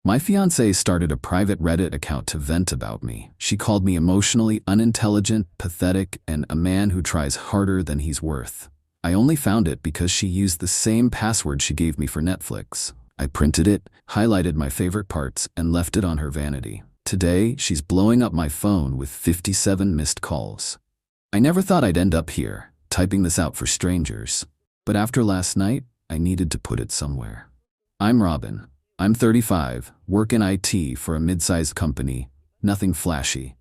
My fiancée started a private Reddit account to vent about me. She called me emotionally unintelligent, pathetic, and a man who tries harder than he's worth. I only found it because she used the same password she gave me for Netflix. I printed it, highlighted my favorite parts, and left it on her vanity. Today, she's blowing up my phone with 57 missed calls. I never thought I'd end up here, typing this out for strangers. But after last night, I needed to put it somewhere. I'm Robin. I'm 35, work in IT for a mid-sized company, nothing flashy.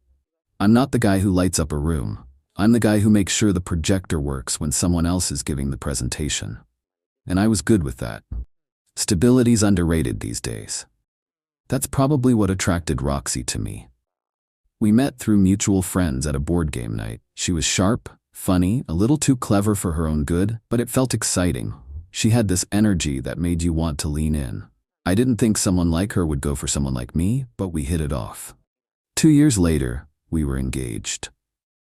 I'm not the guy who lights up a room. I'm the guy who makes sure the projector works when someone else is giving the presentation. And I was good with that. Stability's underrated these days. That's probably what attracted Roxy to me. We met through mutual friends at a board game night. She was sharp, funny, a little too clever for her own good, but it felt exciting. She had this energy that made you want to lean in. I didn't think someone like her would go for someone like me, but we hit it off. 2 years later, we were engaged.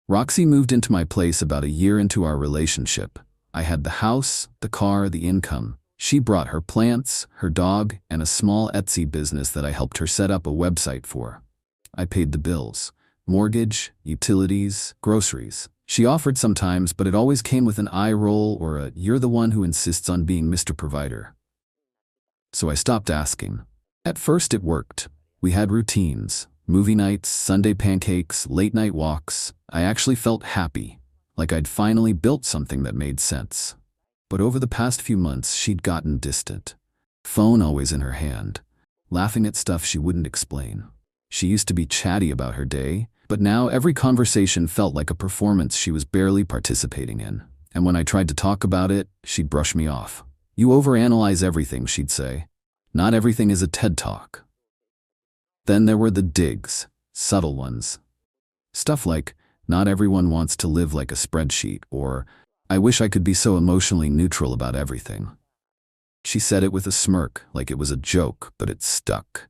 Roxy moved into my place about a year into our relationship. I had the house, the car, the income. She brought her plants, her dog, and a small Etsy business that I helped her set up a website for. I paid the bills, mortgage, utilities, groceries. She offered sometimes, but it always came with an eye roll or a "you're the one who insists on being Mr. Provider." So I stopped asking. At first it worked. We had routines, movie nights, Sunday pancakes, late night walks. I actually felt happy, like I'd finally built something that made sense. But over the past few months, she'd gotten distant. Phone always in her hand, laughing at stuff she wouldn't explain. She used to be chatty about her day, but now every conversation felt like a performance she was barely participating in. And when I tried to talk about it, she'd brush me off. "You overanalyze everything," she'd say. "Not everything is a TED Talk." Then there were the digs, subtle ones. Stuff like, "Not everyone wants to live like a spreadsheet," or, "I wish I could be so emotionally neutral about everything." She said it with a smirk, like it was a joke, but it stuck.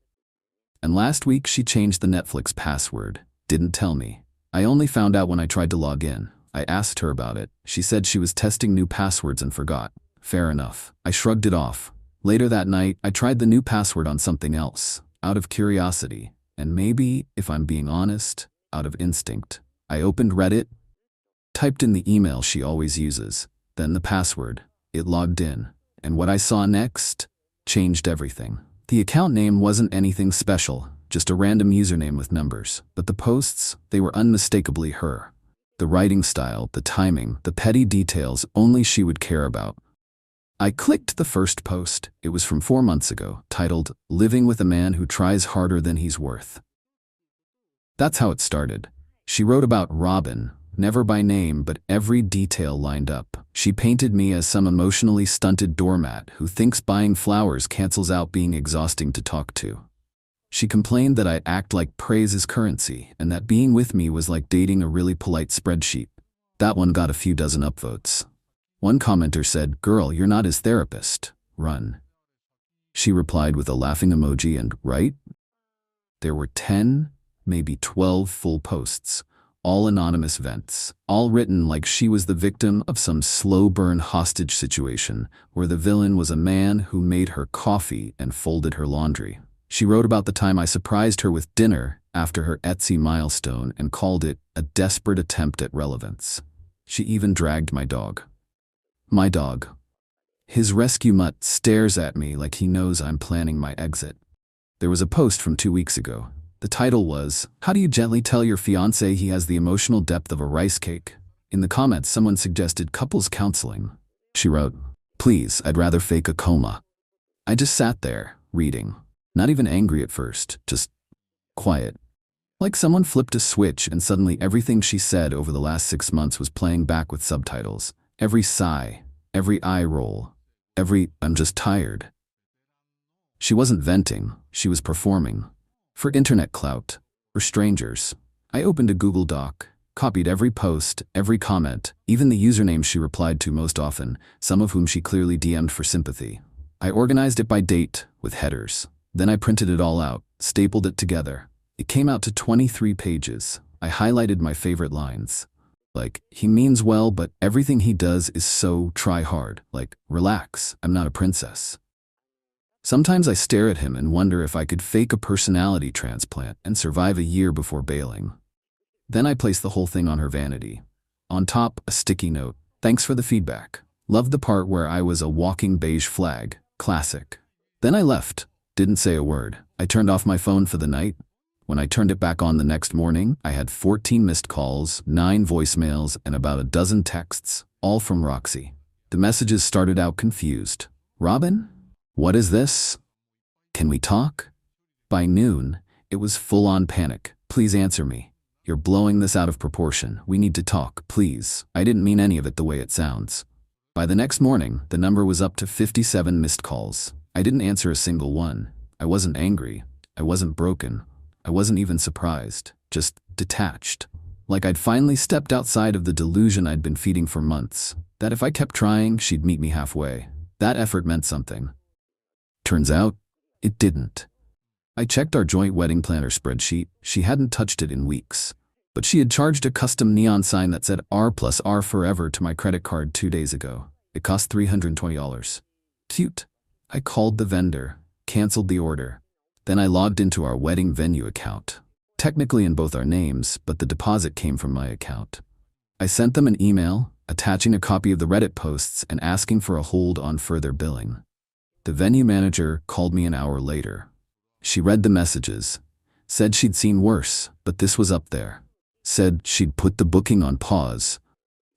And last week she changed the Netflix password. Didn't tell me. I only found out when I tried to log in. I asked her about it. She said she was testing new passwords and forgot. Fair enough. I shrugged it off. Later that night, I tried the new password on something else, out of curiosity, and maybe, if I'm being honest, out of instinct. I opened Reddit, typed in the email she always uses, then the password. It logged in, and what I saw next changed everything. The account name wasn't anything special, just a random username with numbers, but the posts, they were unmistakably her. The writing style, the timing, the petty details only she would care about. I clicked the first post. It was from 4 months ago, titled, "Living with a Man Who Tries Harder Than He's Worth." That's how it started. She wrote about Robin, never by name, but every detail lined up. She painted me as some emotionally stunted doormat who thinks buying flowers cancels out being exhausting to talk to. She complained that I act like praise is currency, and that being with me was like dating a really polite spreadsheet. That one got a few dozen upvotes. One commenter said, "Girl, you're not his therapist. Run." She replied with a laughing emoji and, "Right?" There were 10, maybe 12 full posts, all anonymous vents, all written like she was the victim of some slow-burn hostage situation where the villain was a man who made her coffee and folded her laundry. She wrote about the time I surprised her with dinner after her Etsy milestone and called it a desperate attempt at relevance. She even dragged my dog. My dog. His rescue mutt stares at me like he knows I'm planning my exit. There was a post from 2 weeks ago. The title was, "How do you gently tell your fiancé he has the emotional depth of a rice cake?" In the comments, someone suggested couples counseling. She wrote, "Please, I'd rather fake a coma." I just sat there, reading. Not even angry at first, just quiet. Like someone flipped a switch and suddenly everything she said over the last 6 months was playing back with subtitles. Every sigh, every eye roll, every "I'm just tired." She wasn't venting, she was performing. For internet clout, for strangers. I opened a Google Doc, copied every post, every comment, even the username she replied to most often, some of whom she clearly DM'd for sympathy. I organized it by date, with headers. Then I printed it all out, stapled it together. It came out to 23 pages. I highlighted my favorite lines. Like, "He means well, but everything he does is so try hard." Like, "Relax, I'm not a princess." Sometimes I stare at him and wonder if I could fake a personality transplant and survive a year before bailing. Then I place the whole thing on her vanity. On top, a sticky note. Thanks for the feedback. Loved the part where I was a walking beige flag. Classic. Then I left. Didn't say a word. I turned off my phone for the night. When I turned it back on the next morning, I had 14 missed calls, 9 voicemails, and about a dozen texts, all from Roxy. The messages started out confused. Robin? What is this? Can we talk? By noon, it was full-on panic. Please answer me. You're blowing this out of proportion. We need to talk, please. I didn't mean any of it the way it sounds. By the next morning, the number was up to 57 missed calls. I didn't answer a single one. I wasn't angry. I wasn't broken. I wasn't even surprised. Just detached. Like I'd finally stepped outside of the delusion I'd been feeding for months. That if I kept trying, she'd meet me halfway. That effort meant something. Turns out, it didn't. I checked our joint wedding planner spreadsheet. She hadn't touched it in weeks. But she had charged a custom neon sign that said R+R forever to my credit card 2 days ago. It cost $320. Cute. I called the vendor, canceled the order. Then I logged into our wedding venue account. Technically in both our names, but the deposit came from my account. I sent them an email, attaching a copy of the Reddit posts and asking for a hold on further billing. The venue manager called me an hour later. She read the messages, said she'd seen worse, but this was up there. Said she'd put the booking on pause.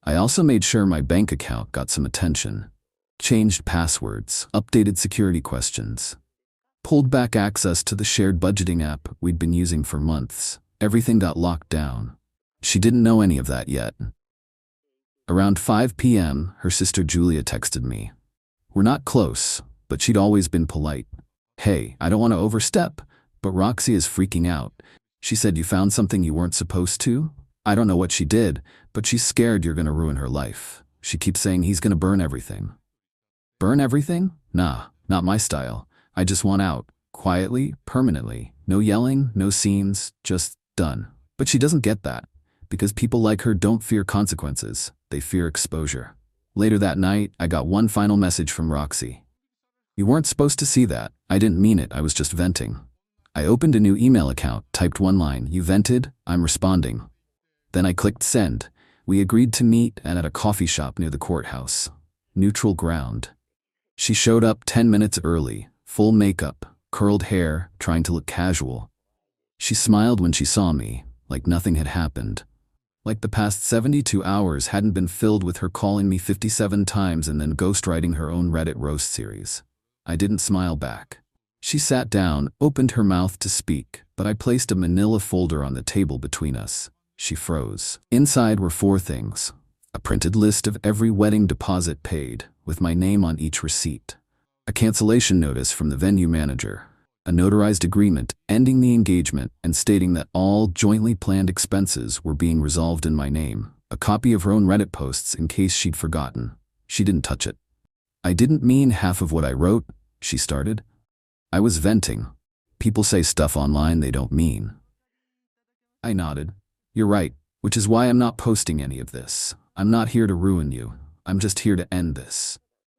I also made sure my bank account got some attention. Changed passwords, updated security questions. Pulled back access to the shared budgeting app we'd been using for months. Everything got locked down. She didn't know any of that yet. Around 5 p.m., her sister Julia texted me. We're not close, but she'd always been polite. Hey, I don't want to overstep, but Roxy is freaking out. She said you found something you weren't supposed to? I don't know what she did, but she's scared you're going to ruin her life. She keeps saying he's going to burn everything. Burn everything? Nah, not my style. I just want out. Quietly, permanently. No yelling, no scenes, just done. But she doesn't get that. Because people like her don't fear consequences. They fear exposure. Later that night, I got one final message from Roxy. You weren't supposed to see that. I didn't mean it. I was just venting. I opened a new email account, typed one line. You vented? I'm responding. Then I clicked send. We agreed to meet at a coffee shop near the courthouse. Neutral ground. She showed up 10 minutes early, full makeup, curled hair, trying to look casual. She smiled when she saw me, like nothing had happened. Like the past 72 hours hadn't been filled with her calling me 57 times and then ghostwriting her own Reddit roast series. I didn't smile back. She sat down, opened her mouth to speak, but I placed a manila folder on the table between us. She froze. Inside were 4 things. A printed list of every wedding deposit paid, with my name on each receipt. A cancellation notice from the venue manager. A notarized agreement ending the engagement and stating that all jointly planned expenses were being resolved in my name. A copy of her own Reddit posts in case she'd forgotten. She didn't touch it. I didn't mean half of what I wrote, she started. I was venting. People say stuff online they don't mean. I nodded. You're right, which is why I'm not posting any of this. I'm not here to ruin you. I'm just here to end this.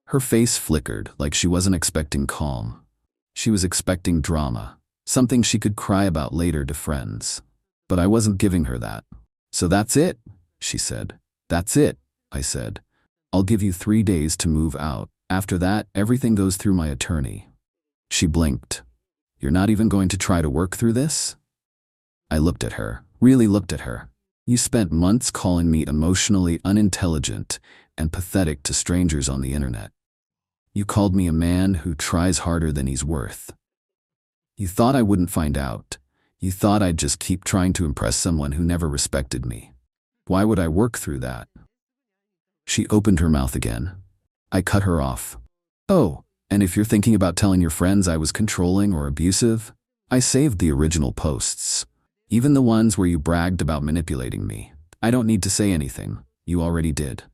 Her face flickered like she wasn't expecting calm. She was expecting drama, something she could cry about later to friends. But I wasn't giving her that. So that's it, she said. That's it, I said. I'll give you 3 days to move out. After that, everything goes through my attorney. She blinked. You're not even going to try to work through this? I looked at her, really looked at her. You spent months calling me emotionally unintelligent and pathetic to strangers on the internet. You called me a man who tries harder than he's worth. You thought I wouldn't find out. You thought I'd just keep trying to impress someone who never respected me. Why would I work through that? She opened her mouth again. I cut her off. Oh, and if you're thinking about telling your friends I was controlling or abusive, I saved the original posts. Even the ones where you bragged about manipulating me. I don't need to say anything. You already did.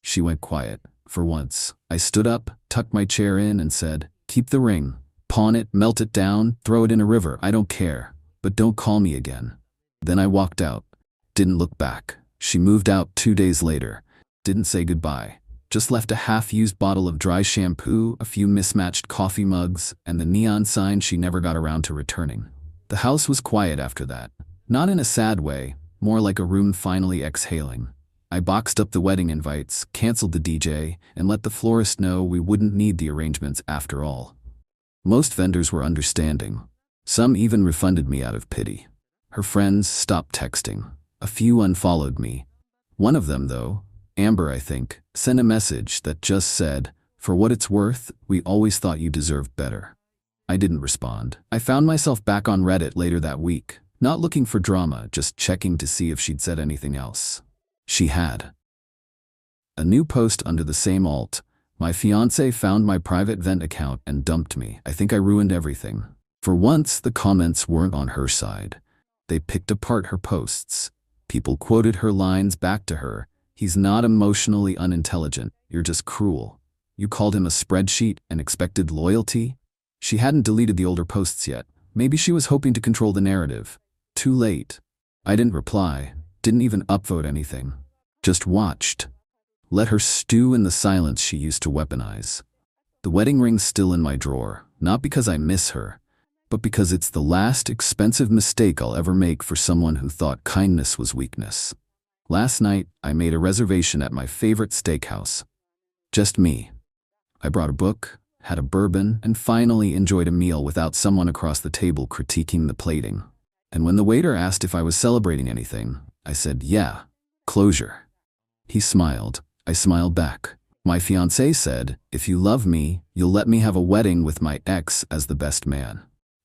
She went quiet. For once, I stood up, tucked my chair in and said, keep the ring. Pawn it, melt it down, throw it in a river. I don't care. But don't call me again. Then I walked out. Didn't look back. She moved out 2 days later. Didn't say goodbye. Just left a half-used bottle of dry shampoo, a few mismatched coffee mugs, and the neon sign she never got around to returning. The house was quiet after that. Not in a sad way, more like a room finally exhaling. I boxed up the wedding invites, canceled the DJ, and let the florist know we wouldn't need the arrangements after all. Most vendors were understanding. Some even refunded me out of pity. Her friends stopped texting. A few unfollowed me. One of them, though, Amber I think, sent a message that just said, "For what it's worth, we always thought you deserved better." I didn't respond. I found myself back on Reddit later that week, not looking for drama, just checking to see if she'd said anything else. She had. A new post under the same alt. My fiancé found my private vent account and dumped me. I think I ruined everything. For once, the comments weren't on her side. They picked apart her posts. People quoted her lines back to her. "He's not emotionally unintelligent. You're just cruel. You called him a spreadsheet and expected loyalty?" She hadn't deleted the older posts yet. Maybe she was hoping to control the narrative. Too late. I didn't reply, didn't even upvote anything. Just watched. Let her stew in the silence she used to weaponize. The wedding ring's still in my drawer, not because I miss her, but because it's the last expensive mistake I'll ever make for someone who thought kindness was weakness. Last night, I made a reservation at my favorite steakhouse. Just me. I brought a book, had a bourbon, and finally enjoyed a meal without someone across the table critiquing the plating. And when the waiter asked if I was celebrating anything, I said, "Yeah, closure." He smiled. I smiled back. My fiancé said, "If you love me, you'll let me have a wedding with my ex as the best man."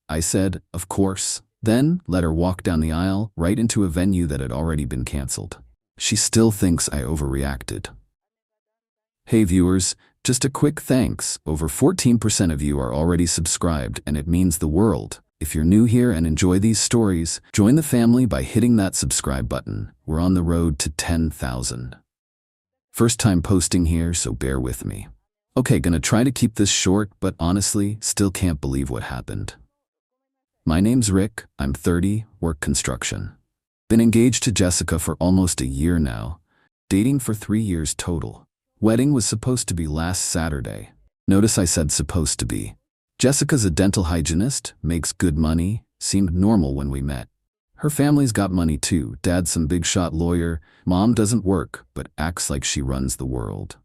I said, "Of course." Then let her walk down the aisle, right into a venue that had already been canceled. She still thinks I overreacted. Hey viewers, just a quick thanks. Over 14% of you are already subscribed, and it means the world. If you're new here and enjoy these stories, join the family by hitting that subscribe button. We're on the road to 10,000. First time posting here, so bear with me. Okay, gonna try to keep this short, but honestly, still can't believe what happened. My name's Rick, I'm 30, work construction. Been engaged to Jessica for almost a year now, dating for 3 years total. Wedding was supposed to be last Saturday. Notice I said supposed to be. Jessica's a dental hygienist, makes good money, seemed normal when we met. Her family's got money too. Dad's some big shot lawyer, mom doesn't work, but acts like she runs the world.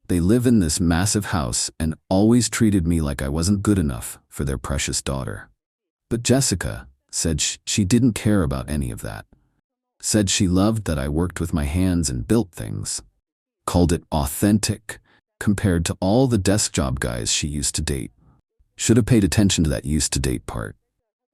They live in this massive house and always treated me like I wasn't good enough for their precious daughter. But Jessica said she didn't care about any of that. Said she loved that I worked with my hands and built things. Called it authentic, compared to all the desk job guys she used to date. Should have paid attention to that used to date part.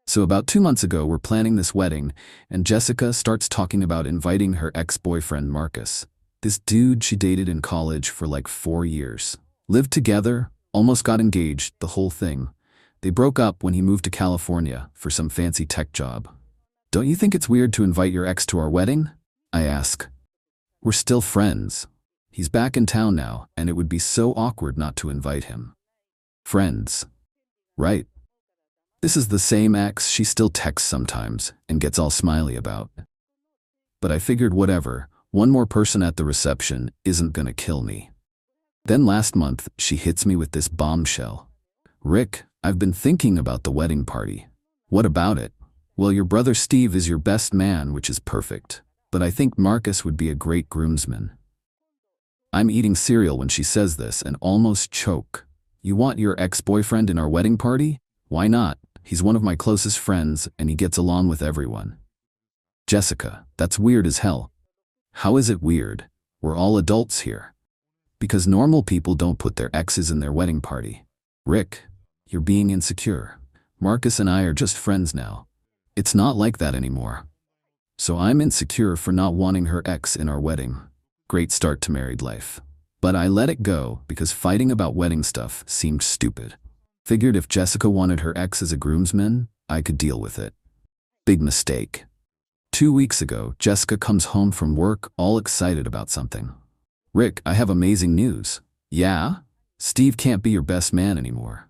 So about 2 months ago, we're planning this wedding, and Jessica starts talking about inviting her ex-boyfriend Marcus. This dude she dated in college for like 4 years. Lived together, almost got engaged, the whole thing. They broke up when he moved to California for some fancy tech job. "Don't you think it's weird to invite your ex to our wedding?" I ask. "We're still friends. He's back in town now, and it would be so awkward not to invite him." Friends. Right. This is the same ex she still texts sometimes and gets all smiley about. But I figured whatever, one more person at the reception isn't gonna kill me. Then last month, she hits me with this bombshell. "Rick, I've been thinking about the wedding party." "What about it?" "Well, your brother Steve is your best man, which is perfect. But I think Marcus would be a great groomsman." I'm eating cereal when she says this and almost choke. "You want your ex-boyfriend in our wedding party? Why not? He's one of my closest friends, and he gets along with everyone." "Jessica, that's weird as hell." "How is it weird? We're all adults here." "Because normal people don't put their exes in their wedding party." "Rick, you're being insecure. Marcus and I are just friends now. It's not like that anymore." So I'm insecure for not wanting her ex in our wedding. Great start to married life. But I let it go because fighting about wedding stuff seemed stupid. Figured if Jessica wanted her ex as a groomsman, I could deal with it. Big mistake. 2 weeks ago, Jessica comes home from work all excited about something. "Rick, I have amazing news." "Yeah? Steve can't be your best man anymore.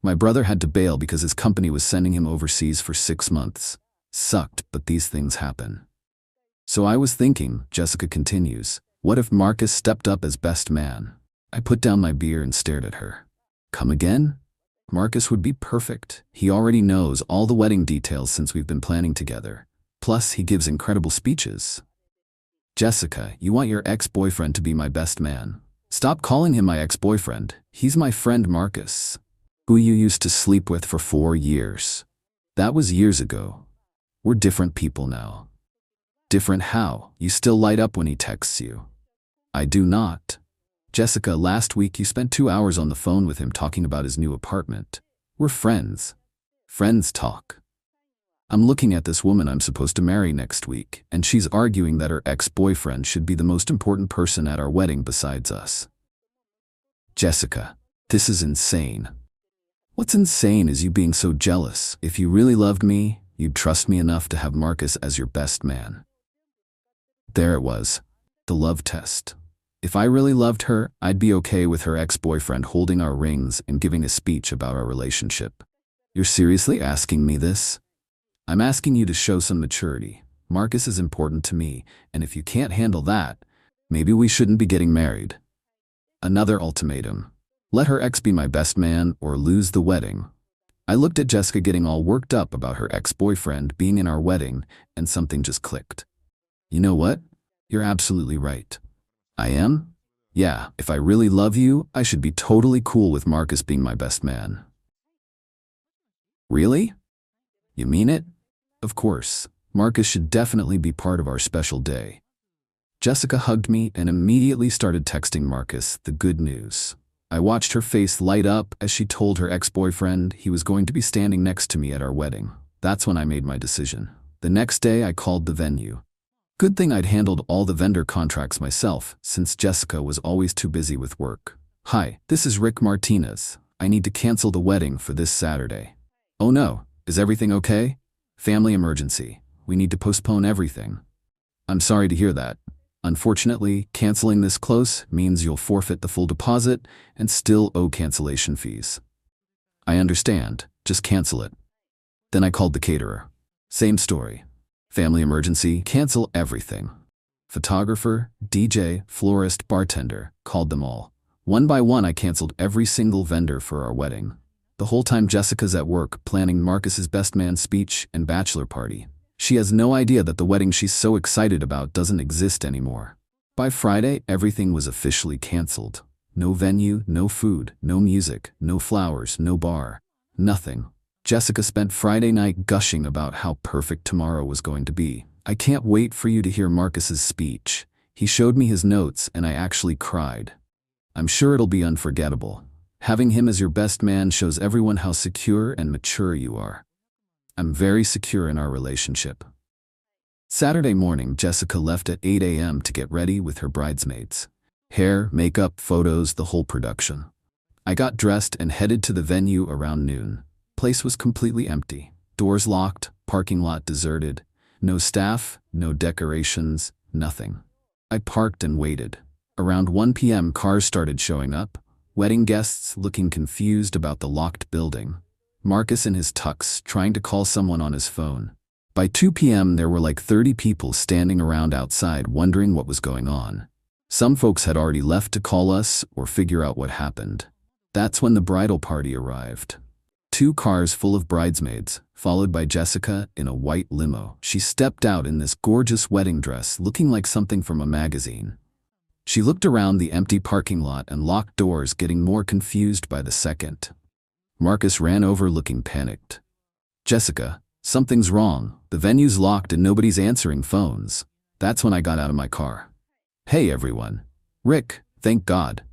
My brother had to bail because his company was sending him overseas for 6 months. Sucked, but these things happen." "So I was thinking," Jessica continues, What if Marcus stepped up as best man? I put down my beer and stared at her. Come again? Marcus would be perfect. He already knows all the wedding details since we've been planning together. Plus, he gives incredible speeches. Jessica, you want your ex-boyfriend to be my best man. Stop calling him my ex-boyfriend. He's my friend Marcus, who you used to sleep with for 4 years. That was years ago. We're different people now. Different how? You still light up when he texts you. I do not. Jessica, last week you spent 2 hours on the phone with him talking about his new apartment. We're friends. Friends talk. I'm looking at this woman I'm supposed to marry next week, and she's arguing that her ex-boyfriend should be the most important person at our wedding besides us. Jessica, this is insane. What's insane is you being so jealous. If you really loved me, you'd trust me enough to have Marcus as your best man. There it was, the love test. If I really loved her, I'd be okay with her ex-boyfriend holding our rings and giving a speech about our relationship. You're seriously asking me this? I'm asking you to show some maturity. Marcus is important to me, and if you can't handle that, maybe we shouldn't be getting married. Another ultimatum. Let her ex be my best man or lose the wedding. I looked at Jessica getting all worked up about her ex-boyfriend being in our wedding, and something just clicked. You know what? You're absolutely right. I am? Yeah, if I really love you, I should be totally cool with Marcus being my best man. Really? You mean it? Of course. Marcus should definitely be part of our special day. Jessica hugged me and immediately started texting Marcus the good news. I watched her face light up as she told her ex-boyfriend he was going to be standing next to me at our wedding. That's when I made my decision. The next day I called the venue. Good thing I'd handled all the vendor contracts myself, since Jessica was always too busy with work. Hi, this is Rick Martinez. I need to cancel the wedding for this Saturday. Oh no, is everything okay? Family emergency. We need to postpone everything. I'm sorry to hear that. Unfortunately, canceling this close means you'll forfeit the full deposit and still owe cancellation fees. I understand. Just cancel it. Then I called the caterer. Same story. Family emergency, cancel everything. Photographer, DJ, florist, bartender, called them all. One by one I canceled every single vendor for our wedding. The whole time Jessica's at work planning Marcus's best man speech and bachelor party. She has no idea that the wedding she's so excited about doesn't exist anymore. By Friday, everything was officially canceled. No venue, no food, no music, no flowers, no bar. Nothing. Jessica spent Friday night gushing about how perfect tomorrow was going to be. I can't wait for you to hear Marcus's speech. He showed me his notes and I actually cried. I'm sure it'll be unforgettable. Having him as your best man shows everyone how secure and mature you are. I'm very secure in our relationship. Saturday morning, Jessica left at 8 a.m. to get ready with her bridesmaids. Hair, makeup, photos, the whole production. I got dressed and headed to the venue around noon. Place was completely empty. Doors locked, parking lot deserted. No staff, no decorations, nothing. I parked and waited. Around 1 p.m. cars started showing up. Wedding guests looking confused about the locked building. Marcus in his tux trying to call someone on his phone. By 2 p.m. there were like 30 people standing around outside wondering what was going on. Some folks had already left to call us or figure out what happened. That's when the bridal party arrived. 2 cars full of bridesmaids, followed by Jessica in a white limo. She stepped out in this gorgeous wedding dress looking like something from a magazine. She looked around the empty parking lot and locked doors, getting more confused by the second. Marcus ran over looking panicked. Jessica, something's wrong. The venue's locked and nobody's answering phones. That's when I got out of my car. Hey everyone. Rick, thank God.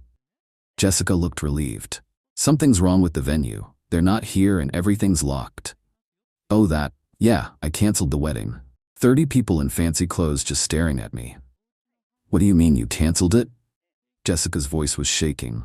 Jessica looked relieved. Something's wrong with the venue. They're not here and everything's locked. Oh that, yeah, I canceled the wedding. 30 people in fancy clothes just staring at me. What do you mean you canceled it? Jessica's voice was shaking.